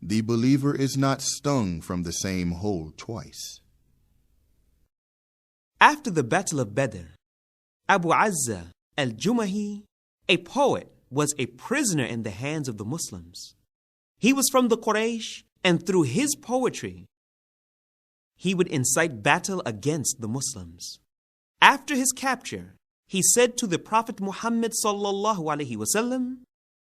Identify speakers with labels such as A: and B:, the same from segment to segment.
A: The believer is not stung from the same hole twice.
B: After the Battle of Badr, Abu Azza al-Jumahi, a poet, was a prisoner in the hands of the Muslims. He was from the Quraysh, and through his poetry, he would incite battle against the Muslims. After his capture, he said to the Prophet Muhammad sallallahu alaihi wasallam,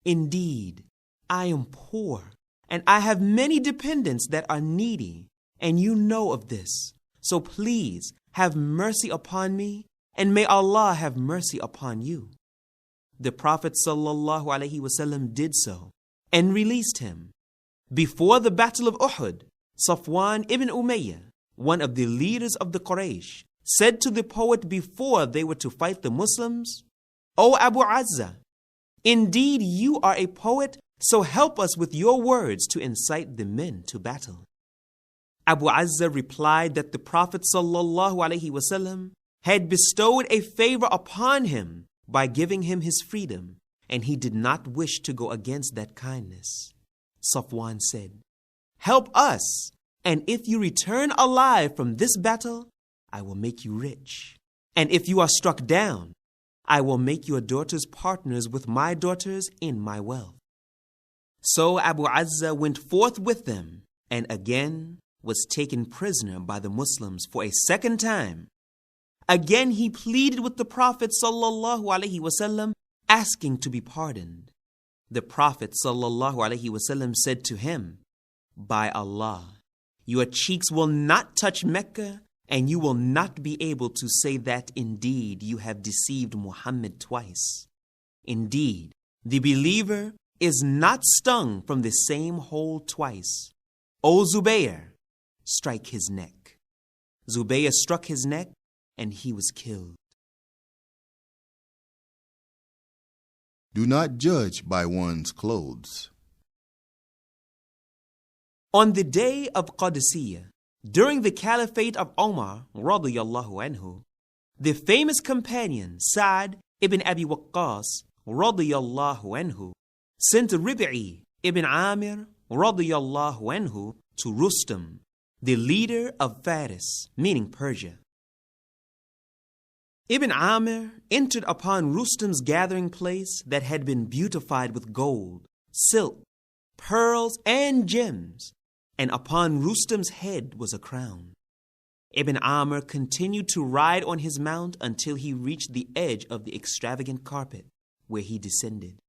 B: "Indeed, I am poor, and I have many dependents that are needy, and you know of this. So please have mercy upon me, and may Allah have mercy upon you." The Prophet sallallahu alaihi wasallam did so and released him. Before the Battle of Uhud, Safwan ibn Umayyah, one of the leaders of the Quraysh, said to the poet before they were to fight the Muslims, "O Abu Azza, indeed you are a poet, so help us with your words to incite the men to battle." Abu Azza replied that the Prophet ﷺ had bestowed a favor upon him by giving him his freedom, and he did not wish to go against that kindness. Safwan said, "Help us, and if you return alive from this battle, I will make you rich. And if you are struck down, I will make your daughters partners with my daughters in my wealth." So Abu Azza went forth with them, and again was taken prisoner by the Muslims for a second time. Again he pleaded with the Prophet ﷺ, asking to be pardoned. The Prophet ﷺ said to him, "By Allah, your cheeks will not touch Mecca, and you will not be able to say that indeed you have deceived Muhammad twice. Indeed, the believer is not stung from the same hole twice. O Zubayr, strike his neck." Zubayr struck his neck, and he was killed.
A: Do not judge by one's clothes.
B: On the day of Qadisiyah, during the caliphate of Omar radiyallahu anhu, the famous companion Sa'd ibn Abi Waqqas radiyallahu anhu sent Rib'i ibn Amir radiyallahu anhu to Rustam, the leader of Faris, meaning Persia. Ibn Amir entered upon Rustam's gathering place that had been beautified with gold, silk, pearls, and gems, and upon Rustam's head was a crown. Ibn Amr continued to ride on his mount until he reached the edge of the extravagant carpet, where he descended.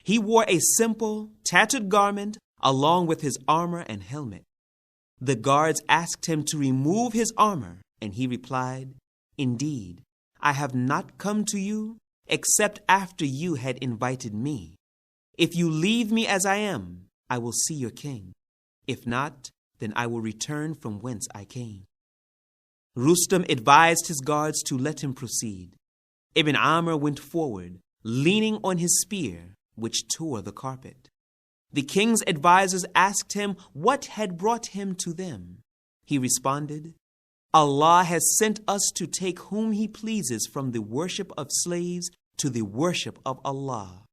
B: He wore a simple, tattered garment along with his armor and helmet. The guards asked him to remove his armor, and he replied, "Indeed, I have not come to you except after you had invited me. If you leave me as I am, I will see your king. If not, then I will return from whence I came." Rustam advised his guards to let him proceed. Ibn Amr went forward, leaning on his spear, which tore the carpet. The king's advisors asked him what had brought him to them. He responded, "Allah has sent us to take whom He pleases from the worship of slaves to the worship of Allah,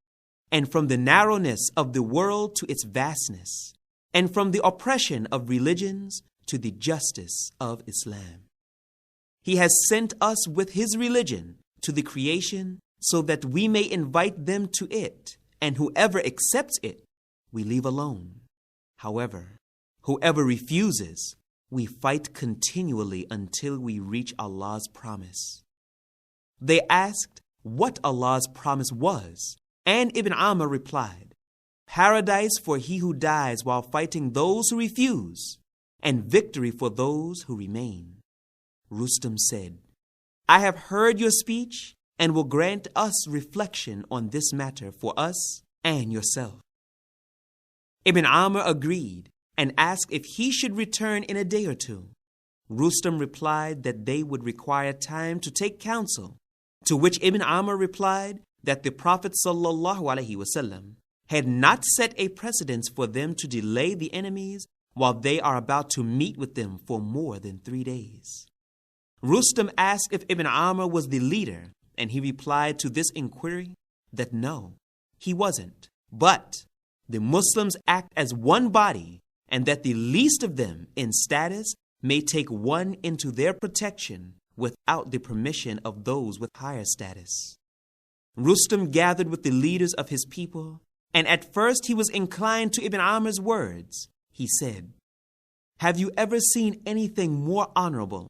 B: and from the narrowness of the world to its vastness, and from the oppression of religions to the justice of Islam. He has sent us with His religion to the creation so that we may invite them to it, and whoever accepts it, we leave alone. However, whoever refuses, we fight continually until we reach Allah's promise." They asked what Allah's promise was, and Ibn Amr replied, "Paradise for he who dies while fighting those who refuse, and victory for those who remain." Rustam said, "I have heard your speech and will grant us reflection on this matter for us and yourself." Ibn Amr agreed and asked if he should return in a day or two. Rustam replied that they would require time to take counsel, to which Ibn Amr replied that the Prophet ﷺ had not set a precedence for them to delay the enemies while they are about to meet with them for more than 3 days. Rustam asked if Ibn Amr was the leader, and he replied to this inquiry that no, he wasn't, but the Muslims act as one body, and that the least of them in status may take one into their protection without the permission of those with higher status. Rustam gathered with the leaders of his people, and at first he was inclined to Ibn Amir's words. He said, "Have you ever seen anything more honorable,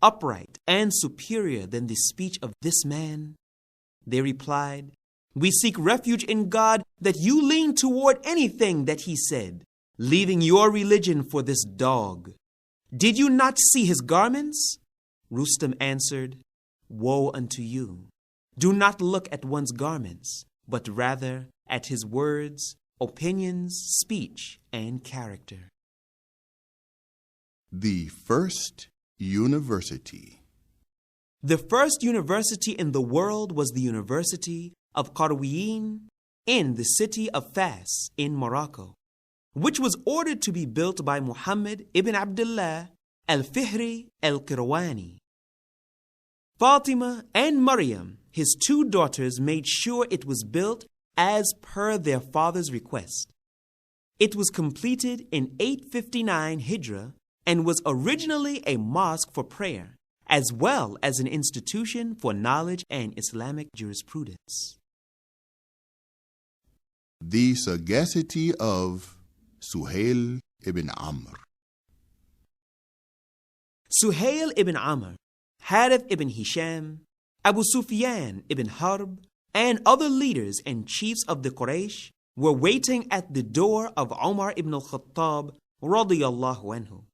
B: upright, and superior than the speech of this man?" They replied, "We seek refuge in God that you lean toward anything that he said, leaving your religion for this dog. Did you not see his garments?" Rustam answered, "Woe unto you! Do not look at one's garments, but rather at his words, opinions, speech, and character."
A: The first university.
B: The first university in the world was the University of Qarawiyyin in the city of Fas in Morocco, which was ordered to be built by Muhammad ibn Abdullah al-Fihri al-Qirawani. Fatima and Maryam, his two daughters, made sure it was built as per their father's request. It was completed in 859 Hijrah and was originally a mosque for prayer, as well as an institution for knowledge and Islamic jurisprudence.
A: The sagacity of Suhail ibn Amr.
B: Suhail ibn Amr, Harith ibn Hisham, Abu Sufyan ibn Harb, and other leaders and chiefs of the Quraysh were waiting at the door of Umar ibn al-Khattab radiyallahu anhu.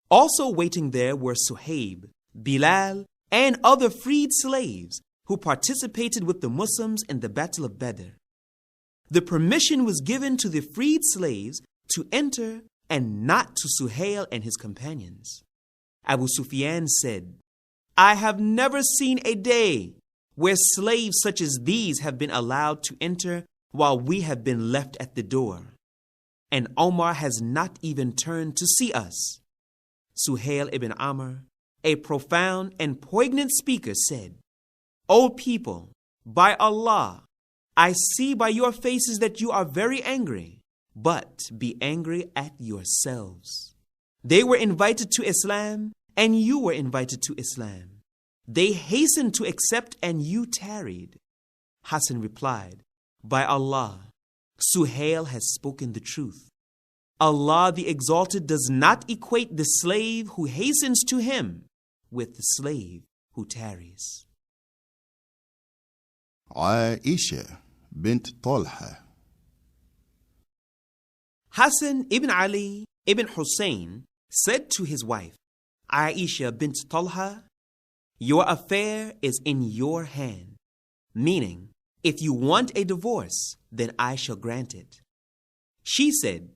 B: Also waiting there were Suhaib, Bilal, and other freed slaves who participated with the Muslims in the Battle of Badr. The permission was given to the freed slaves to enter and not to Suhail and his companions. Abu Sufyan said, "I have never seen a day where slaves such as these have been allowed to enter while we have been left at the door. And Omar has not even turned to see us." Suhail ibn Amr, a profound and poignant speaker, said, "O people, by Allah, I see by your faces that you are very angry, but be angry at yourselves. They were invited to Islam, and you were invited to Islam. They hastened to accept, and you tarried." Hassan replied, "By Allah, Suhail has spoken the truth. Allah the Exalted does not equate the slave who hastens to him with the slave who tarries."
A: Aisha bint Talha.
B: Hassan ibn Ali ibn Hussein said to his wife, Aisha bint Talha, "Your affair is in your hand," meaning, if you want a divorce, then I shall grant it. She said,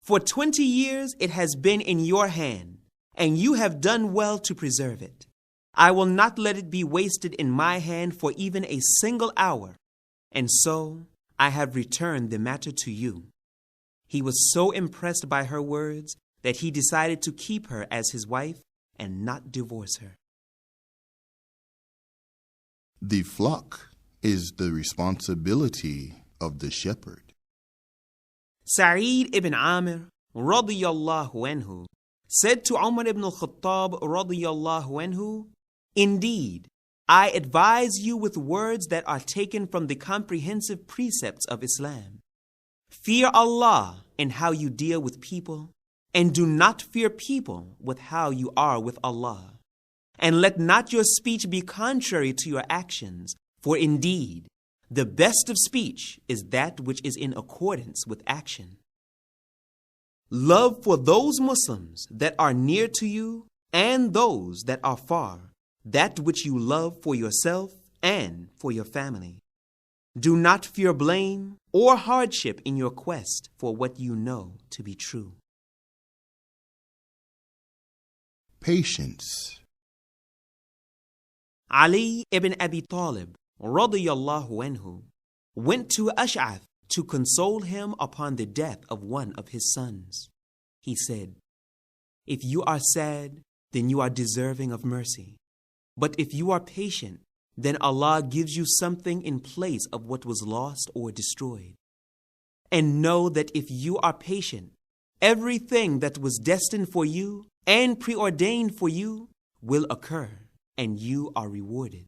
B: "For 20 years it has been in your hand, and you have done well to preserve it. I will not let it be wasted in my hand for even a single hour, and so I have returned the matter to you." He was so impressed by her words that he decided to keep her as his wife and not divorce her.
A: The flock is the responsibility of the shepherd.
B: Sa'id ibn Amir radiyallahu anhu said to Umar ibn al-Khattab radiyallahu anhu, "Indeed, I advise you with words that are taken from the comprehensive precepts of Islam. Fear Allah in how you deal with people, and do not fear people with how you are with Allah. And let not your speech be contrary to your actions, for indeed, the best of speech is that which is in accordance with action. Love for those Muslims that are near to you and those that are far, that which you love for yourself and for your family. Do not fear blame or hardship in your quest for what you know to be true."
A: Patience.
B: Ali ibn Abi Talib radiyallahu anhu went to Ash'ath to console him upon the death of one of his sons. He said, "If you are sad, then you are deserving of mercy. But if you are patient, then Allah gives you something in place of what was lost or destroyed." And know that if you are patient, everything that was destined for you and preordained for you will occur, and you are rewarded.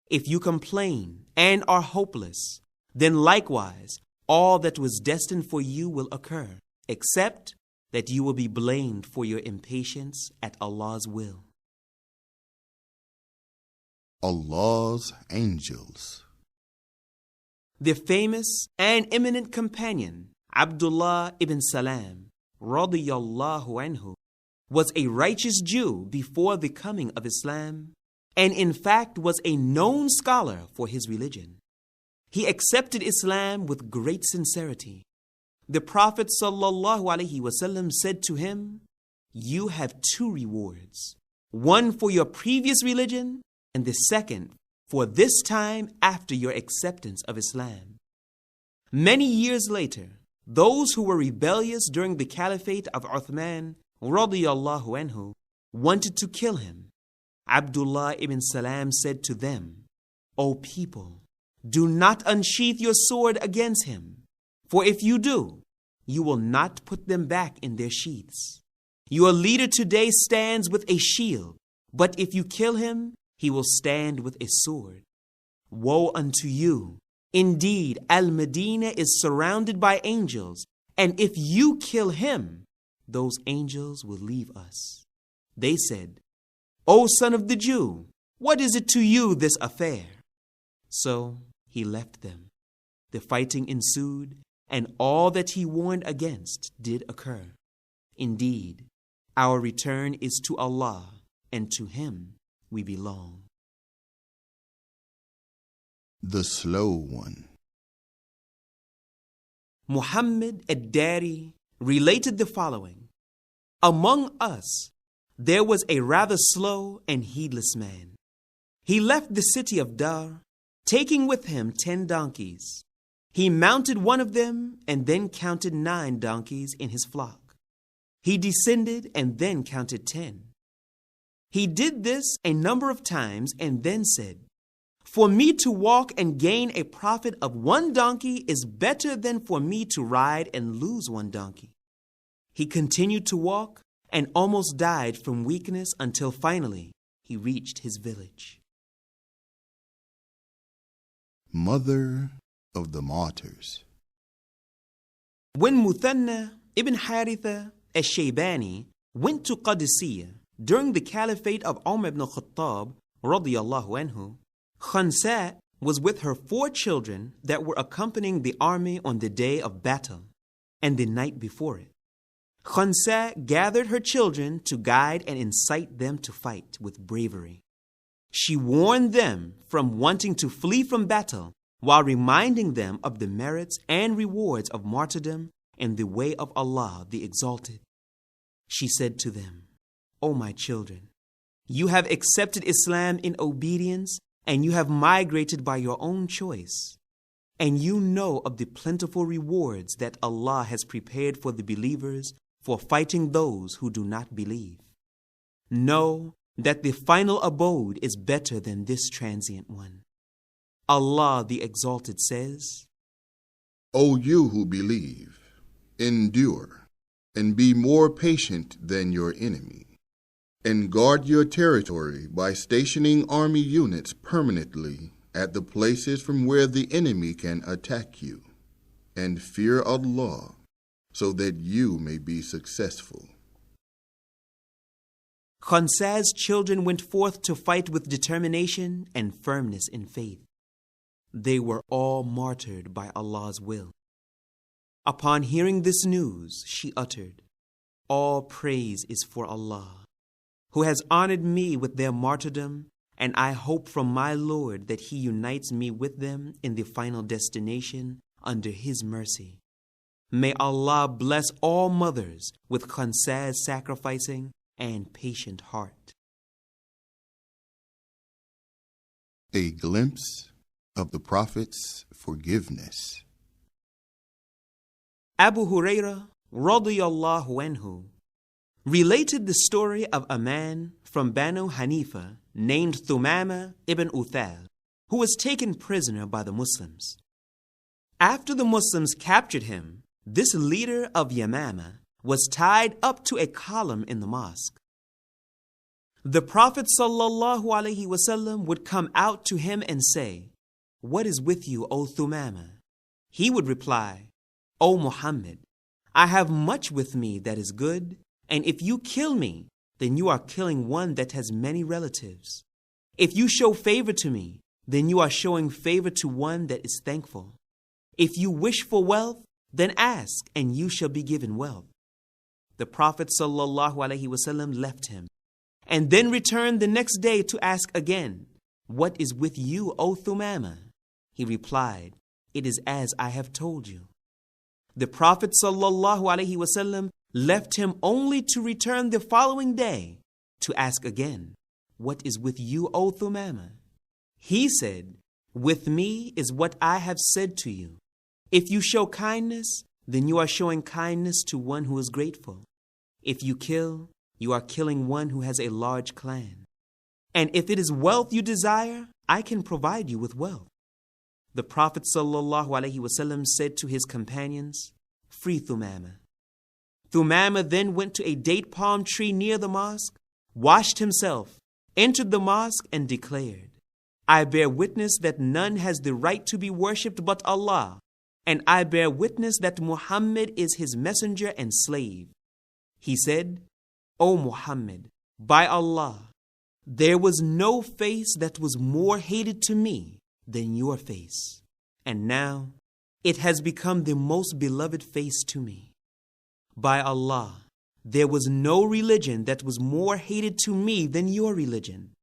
B: If you complain and are hopeless, then likewise all that was destined for you will occur, except that you will be blamed for your impatience at Allah's will.
A: Allah's angels.
B: The famous and eminent companion, Abdullah ibn Salam, radiyallahu anhu, was a righteous Jew before the coming of Islam, and in fact was a known scholar for his religion. He accepted Islam with great sincerity. The Prophet ﷺ said to him, "You have two rewards, one for your previous religion and the second for this time after your acceptance of Islam." Many years later, those who were rebellious during the caliphate of Uthman radiyallahu anhu wanted to kill him. Abdullah ibn Salam said to them, "O people, do not unsheath your sword against him, for if you do, you will not put them back in their sheaths. Your leader today stands with a shield, but if you kill him, he will stand with a sword. Woe unto you! Indeed, Al-Medina is surrounded by angels, and if you kill him, those angels will leave us." They said, "O son of the Jew, what is it to you, this affair?" So he left them. The fighting ensued, and all that he warned against did occur. Indeed, our return is to Allah, and to Him we belong.
A: The slow one.
B: Muhammad ad-Dari related the following: "Among us, there was a rather slow and heedless man. He left the city of Dar, taking with him 10 donkeys. He mounted one of them and then counted 9 donkeys in his flock. He descended and then counted 10. He did this a number of times and then said, 'For me to walk and gain a profit of 1 donkey is better than for me to ride and lose 1 donkey.' He continued to walk and almost died from weakness until finally he reached his village."
A: Mother of the martyrs.
B: When Muthanna ibn Haritha al-Shaybani went to Qadisiyah during the caliphate of Umar ibn Khattab radiyallahu anhu, Khansa was with her 4 children that were accompanying the army on the day of battle and the night before it. Khansa gathered her children to guide and incite them to fight with bravery. She warned them from wanting to flee from battle while reminding them of the merits and rewards of martyrdom in the way of Allah the Exalted. She said to them, "O my children, you have accepted Islam in obedience and you have migrated by your own choice. And you know of the plentiful rewards that Allah has prepared for the believers for fighting those who do not believe. Know that the final abode is better than this transient one. Allah the Exalted says,
A: O you who believe, endure, and be more patient than your enemy, and guard your territory by stationing army units permanently at the places from where the enemy can attack you, and fear Allah, so that you may be successful."
B: Khansa's children went forth to fight with determination and firmness in faith. They were all martyred by Allah's will. Upon hearing this news, she uttered, "All praise is for Allah, who has honored me with their martyrdom, and I hope from my Lord that He unites me with them in the final destination under His mercy. May Allah bless all mothers with Khansa's sacrificing and patient heart."
A: A glimpse of the Prophet's forgiveness.
B: Abu Hurairah radiyallahu anhu related the story of a man from Banu Hanifa named Thumama ibn Uthal, who was taken prisoner by the Muslims. After the Muslims captured him, this leader of Yamama was tied up to a column in the mosque. The Prophet ﷺ would come out to him and say, "What is with you, O Thumama?" He would reply, "O Muhammad, I have much with me that is good, and if you kill me, then you are killing one that has many relatives. If you show favor to me, then you are showing favor to one that is thankful. If you wish for wealth, then ask, and you shall be given wealth." The Prophet ﷺ left him, and then returned the next day to ask again, "What is with you, O Thumama?" He replied, "It is as I have told you." The Prophet ﷺ left him only to return the following day to ask again, "What is with you, O Thumama?" He said, "With me is what I have said to you. If you show kindness, then you are showing kindness to one who is grateful. If you kill, you are killing one who has a large clan. And if it is wealth you desire, I can provide you with wealth." The Prophet ﷺ said to his companions, "Free Thumama." Thumama then went to a date palm tree near the mosque, washed himself, entered the mosque and declared, "I bear witness that none has the right to be worshipped but Allah, and I bear witness that Muhammad is his messenger and slave." He said, "O Muhammad, by Allah, there was no face that was more hated to me than your face, and now it has become the most beloved face to me. By Allah, there was no religion that was more hated to me than your religion,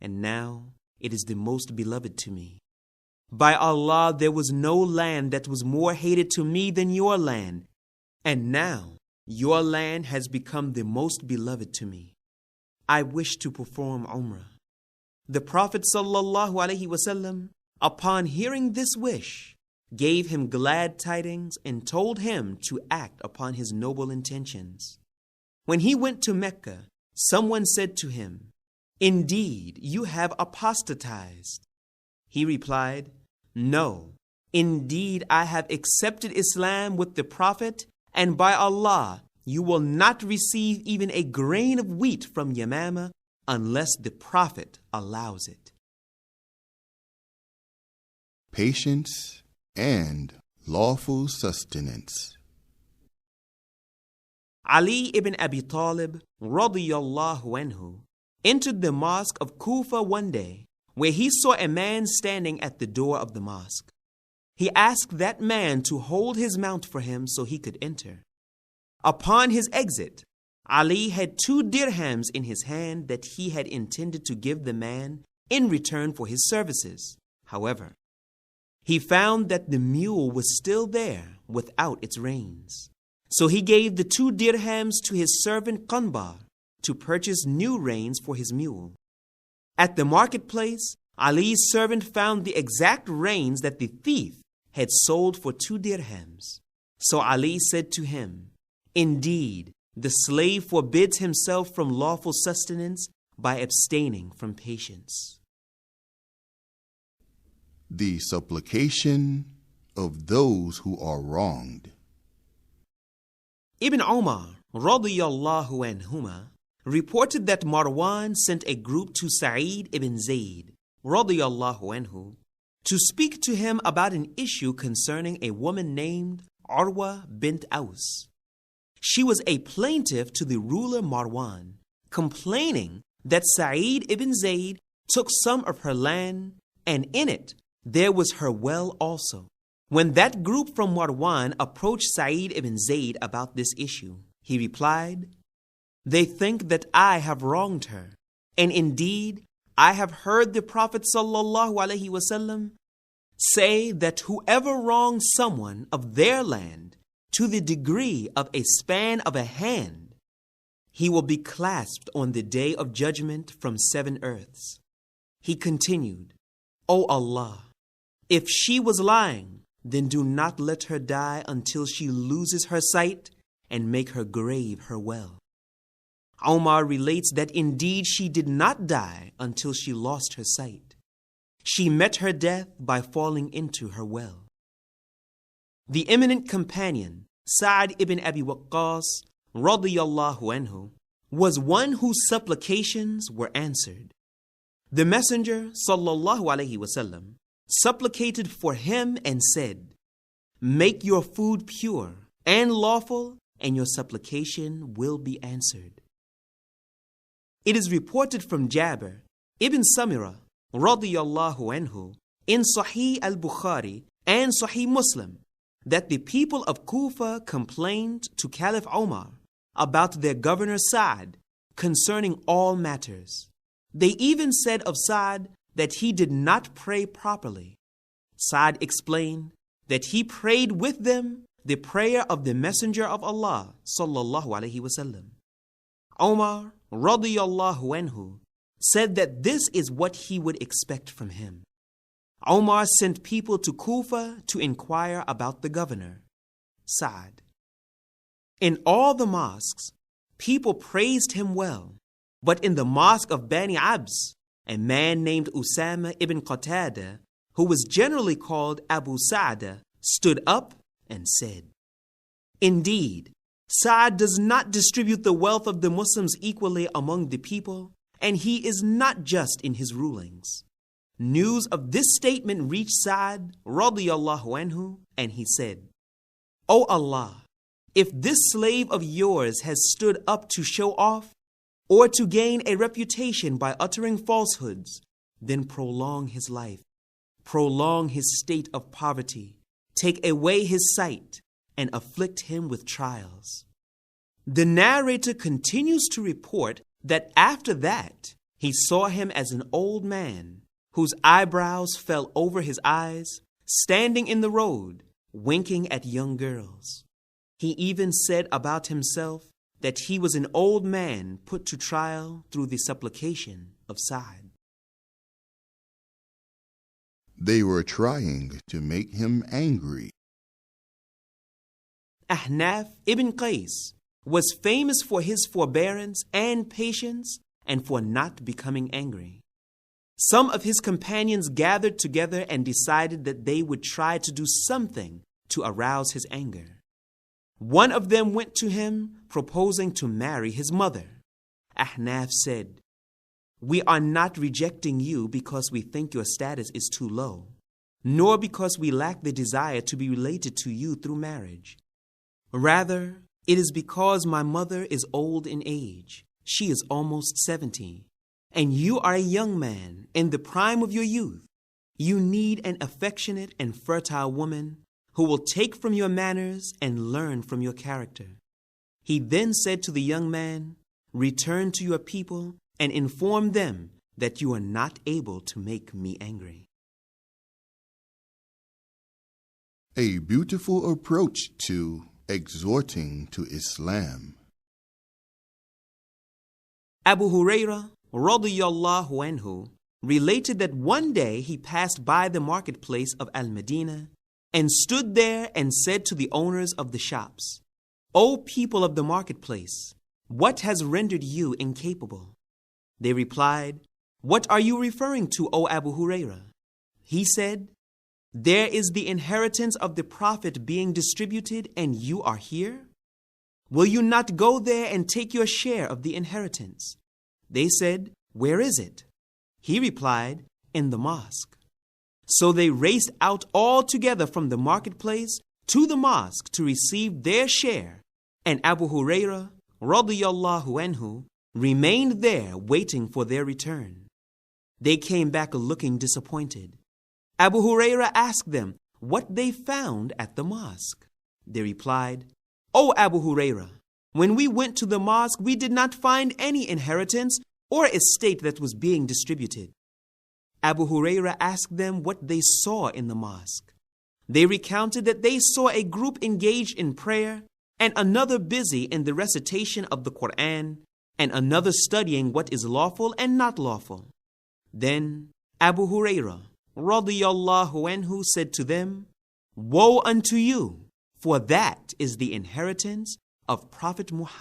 B: and now it is the most beloved to me. By Allah, there was no land that was more hated to me than your land, and now your land has become the most beloved to me. I wish to perform Umrah." The Prophet ﷺ, upon hearing this wish, gave him glad tidings and told him to act upon his noble intentions. When he went to Mecca, someone said to him, "Indeed, you have apostatized." He replied, "No, indeed I have accepted Islam with the Prophet, and by Allah, you will not receive even a grain of wheat from Yamama unless the Prophet allows it."
A: Patience and lawful sustenance.
B: Ali ibn Abi Talib radiyallahu anhu entered the mosque of Kufa one day, where he saw a man standing at the door of the mosque. He asked that man to hold his mount for him so he could enter. Upon his exit, Ali had 2 dirhams in his hand that he had intended to give the man in return for his services. However, he found that the mule was still there without its reins. So he gave the 2 dirhams to his servant Qanbar to purchase new reins for his mule. At the marketplace, Ali's servant found the exact reins that the thief had sold for 2 dirhams. So Ali said to him, "Indeed, the slave forbids himself from lawful sustenance by abstaining from patience."
A: The supplication of those who are wronged.
B: Ibn Umar radiyallahu anhuma reported that Marwan sent a group to Sa'id ibn Zayd radiyallahu anhu to speak to him about an issue concerning a woman named Urwa bint Aus. She was a plaintiff to the ruler Marwan, complaining that Sa'id ibn Zayd took some of her land, and in it there was her well also. When that group from Marwan approached Sa'id ibn Zayd about this issue, he replied, "They think that I have wronged her, and indeed I have heard the Prophet ﷺ say that whoever wrongs someone of their land to the degree of a span of a hand, he will be clasped on the day of judgment from 7 earths. He continued, "O Allah, if she was lying, then do not let her die until she loses her sight, and make her grave her well." Omar relates that indeed she did not die until she lost her sight. She met her death by falling into her well. The eminent companion, Sa'd ibn Abi Waqqas, radiyallahu anhu, was one whose supplications were answered. The Messenger, sallallahu alaihi wasallam, supplicated for him and said, "Make your food pure and lawful, and your supplication will be answered." It is reported from Jabir ibn Samira, radiyallahu anhu, in Sahih al-Bukhari and Sahih Muslim, that the people of Kufa complained to Caliph Omar about their governor Sa'd concerning all matters. They even said of Sa'd that he did not pray properly. Sa'd explained that he prayed with them the prayer of the Messenger of Allah sallallahu alaihi wasallam. Omar radiyallahu anhu said that this is what he would expect from him. Omar sent people to Kufa to inquire about the governor, Sa'd. In all the mosques, people praised him well, but in the mosque of Bani Abs, a man named Usama ibn Qatada, who was generally called Abu Sa'da, stood up and said, "Indeed, Sa'd does not distribute the wealth of the Muslims equally among the people, and he is not just in his rulings." News of this statement reached Sa'd radiyallahu anhu, and he said, "O Allah, if this slave of yours has stood up to show off or to gain a reputation by uttering falsehoods, then prolong his life, prolong his state of poverty, take away his sight, and afflict him with trials." The narrator continues to report that after that, he saw him as an old man whose eyebrows fell over his eyes, standing in the road, winking at young girls. He even said about himself that he was an old man put to trial through the supplication of Sa'd.
A: They were trying to make him angry.
B: Ahnaf ibn Qais was famous for his forbearance and patience and for not becoming angry. Some of his companions gathered together and decided that they would try to do something to arouse his anger. One of them went to him proposing to marry his mother. Ahnaf said, "We are not rejecting you because we think your status is too low, nor because we lack the desire to be related to you through marriage. Rather, it is because my mother is old in age. She is almost 70. And you are a young man in the prime of your youth. You need an affectionate and fertile woman who will take from your manners and learn from your character." He then said to the young man, "Return to your people and inform them that you are not able to make me angry."
A: A beautiful approach to exhorting to Islam.
B: Abu Huraira radiyallahu anhu related that one day he passed by the marketplace of Al-Madinah and stood there and said to the owners of the shops, "O people of the marketplace, what has rendered you incapable?" They replied, "What are you referring to, O Abu Huraira?" He said, "There is the inheritance of the Prophet being distributed, and you are here? Will you not go there and take your share of the inheritance?" They said, "Where is it?" He replied, "In the mosque." So they raced out all together from the marketplace to the mosque to receive their share, and Abu Huraira radiyallahu anhu remained there waiting for their return. They came back looking disappointed. Abu Huraira asked them what they found at the mosque. They replied, "O Abu Huraira, when we went to the mosque, we did not find any inheritance or estate that was being distributed." Abu Huraira asked them what they saw in the mosque. They recounted that they saw a group engaged in prayer, and another busy in the recitation of the Quran, and another studying what is lawful and not lawful. Then Abu Huraira radiyallahu anhu said to them, "Woe unto you, for that is the inheritance of Prophet Muhammad."